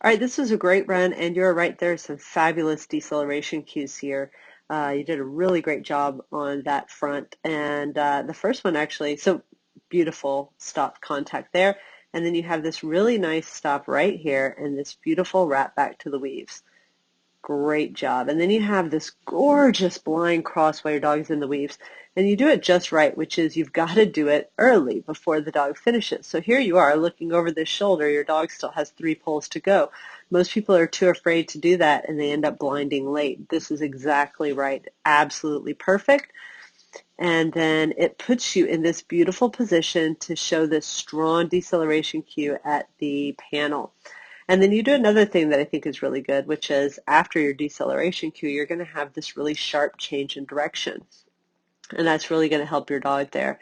All right, this was a great run, and you're right, there's some fabulous deceleration cues here. You did a really great job on that front. And the first one actually, so beautiful stop contact there. And then you have this really nice stop right here and this beautiful wrap back to the weaves. Great job. And then you have this gorgeous blind cross while your dog is in the weaves. And you do it just right, which is you've got to do it early before the dog finishes. So here you are looking over this shoulder. Your dog still has 3 pulls to go. Most people are too afraid to do that and they end up blinding late. This is exactly right. Absolutely perfect. And then it puts you in this beautiful position to show this strong deceleration cue at the panel. And then you do another thing that I think is really good, which is after your deceleration cue, you're going to have this really sharp change in direction. And that's really going to help your dog there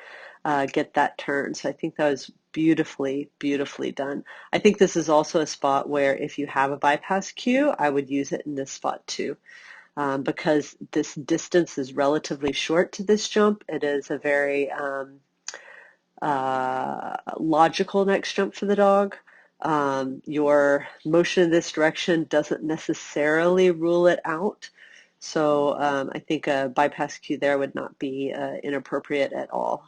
get that turn. So I think that was beautifully, beautifully done. I think this is also a spot where if you have a bypass cue, I would use it in this spot too. Because this distance is relatively short to this jump, it is a very logical next jump for the dog. Your motion in this direction doesn't necessarily rule it out. So I think a bypass cue there would not be inappropriate at all.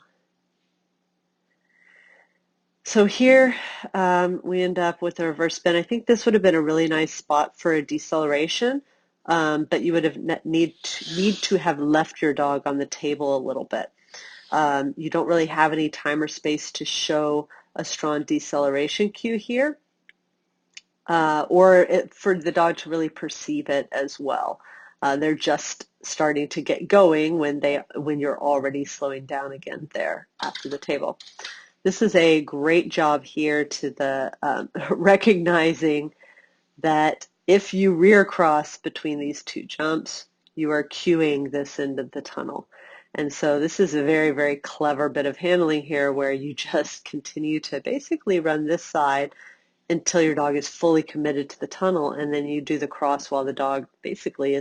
So here we end up with a reverse spin. I think this would have been a really nice spot for a deceleration, but you would have need to have left your dog on the table a little bit. You don't really have any time or space to show a strong deceleration cue here, or for the dog to really perceive it as well. They're just starting to get going when you're already slowing down again there after the table. This is a great job here to the recognizing that if you rear cross between these two jumps, you are cueing this into the tunnel. And so this is a very, very clever bit of handling here where you just continue to basically run this side until your dog is fully committed to the tunnel, and then you do the cross while the dog basically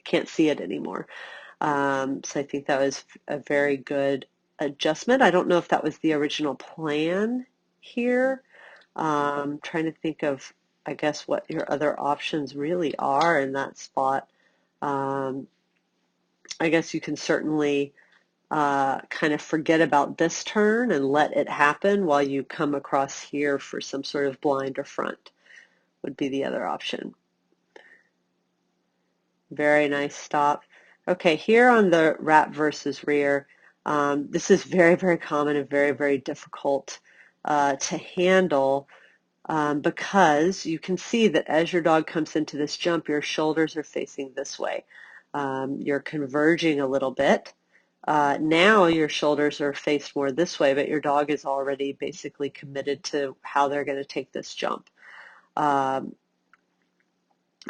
can't see it anymore. So I think that was a very good adjustment. I don't know if that was the original plan here. Trying to think of, I guess, what your other options really are in that spot. Um, I guess you can certainly kind of forget about this turn and let it happen while you come across here for some sort of blind or front would be the other option. Very nice stop. Okay, here on the wrap versus rear, this is very, very common and very, very difficult to handle because you can see that as your dog comes into this jump, your shoulders are facing this way. You're converging a little bit. Now your shoulders are faced more this way, but your dog is already basically committed to how they're going to take this jump.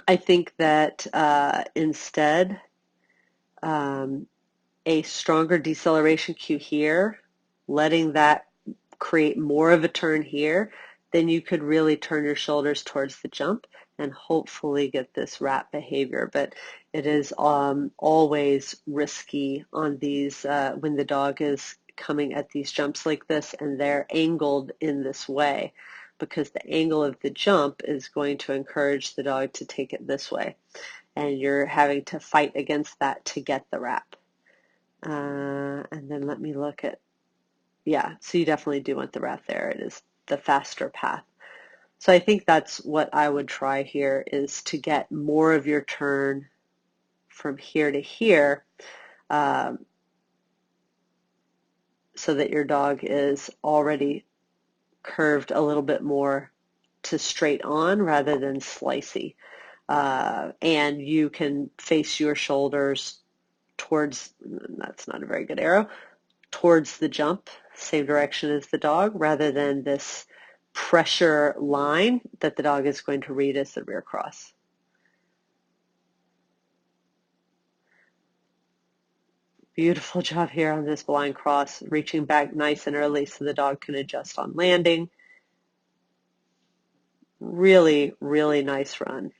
I think that instead, a stronger deceleration cue here, letting that create more of a turn here, then you could really turn your shoulders towards the jump and hopefully get this wrap behavior. But it is always risky on these when the dog is coming at these jumps like this and they're angled in this way, because the angle of the jump is going to encourage the dog to take it this way. And you're having to fight against that to get the wrap. And then let me look at, yeah, so you definitely do want the wrap there. It is the faster path. So I think that's what I would try here, is to get more of your turn from here to here so that your dog is already curved a little bit more to straight on rather than slicey. And you can face your shoulders towards, that's not a very good arrow, towards the jump, same direction as the dog, rather than this pressure line that the dog is going to read as the rear cross. Beautiful job here on this blind cross, reaching back nice and early so the dog can adjust on landing. Really, really nice run.